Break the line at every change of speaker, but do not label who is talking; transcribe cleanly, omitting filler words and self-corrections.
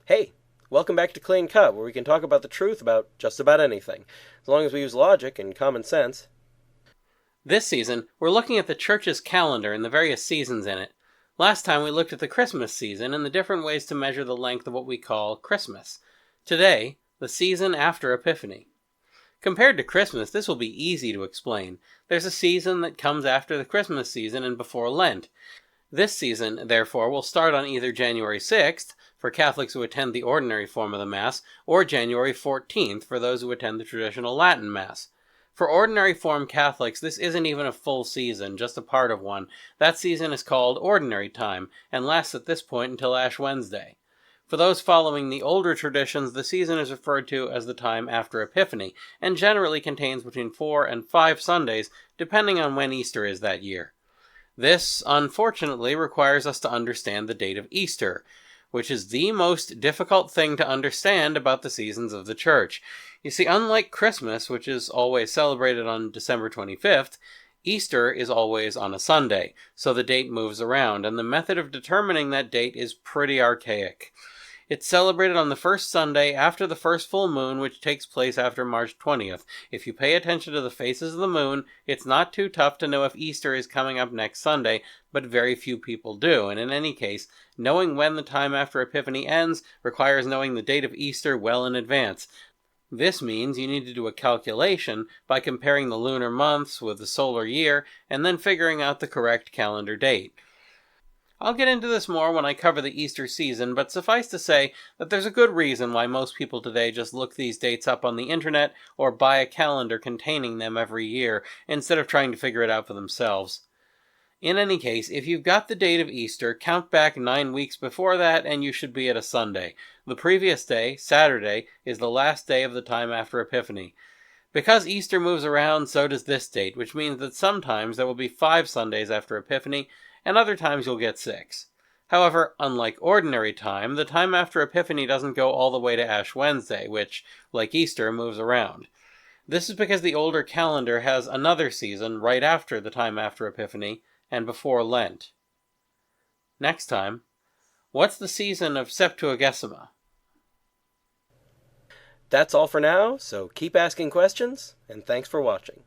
Hey, welcome back to Clean Cut, where we can talk about the truth about just about anything, as long as we use logic and common sense.
This season, we're looking at the church's calendar and the various seasons in it. Last time we looked at the Christmas season and the different ways to measure the length of what we call Christmas. Today, the season after Epiphany. Compared to Christmas, this will be easy to explain. There's a season that comes after the Christmas season and before Lent. This season, therefore, will start on either January 6th, for Catholics who attend the ordinary form of the Mass, or January 14th, for those who attend the traditional Latin Mass. For ordinary form Catholics, this isn't even a full season, just a part of one. That season is called Ordinary Time, and lasts at this point until Ash Wednesday. For those following the older traditions, the season is referred to as the time after Epiphany, and generally contains between 4 and 5 Sundays, depending on when Easter is that year. This, unfortunately, requires us to understand the date of Easter, which is the most difficult thing to understand about the seasons of the Church. You see, unlike Christmas, which is always celebrated on December 25th, Easter is always on a Sunday, so the date moves around, and the method of determining that date is pretty archaic. It's celebrated on the first Sunday after the first full moon, which takes place after March 20th. If you pay attention to the phases of the moon, it's not too tough to know if Easter is coming up next Sunday, but very few people do, and in any case, knowing when the time after Epiphany ends requires knowing the date of Easter well in advance. This means you need to do a calculation by comparing the lunar months with the solar year, and then figuring out the correct calendar date. I'll get into this more when I cover the Easter season, but suffice to say that there's a good reason why most people today just look these dates up on the internet or buy a calendar containing them every year, instead of trying to figure it out for themselves. In any case, if you've got the date of Easter, count back 9 weeks before that and you should be at a Sunday. The previous day, Saturday, is the last day of the time after Epiphany. Because Easter moves around, so does this date, which means that sometimes there will be 5 Sundays after Epiphany, and other times you'll get 6. However, unlike ordinary time, the time after Epiphany doesn't go all the way to Ash Wednesday, which, like Easter, moves around. This is because the older calendar has another season right after the time after Epiphany and before Lent. Next time, what's the season of Septuagesima?
That's all for now, so keep asking questions, and thanks for watching.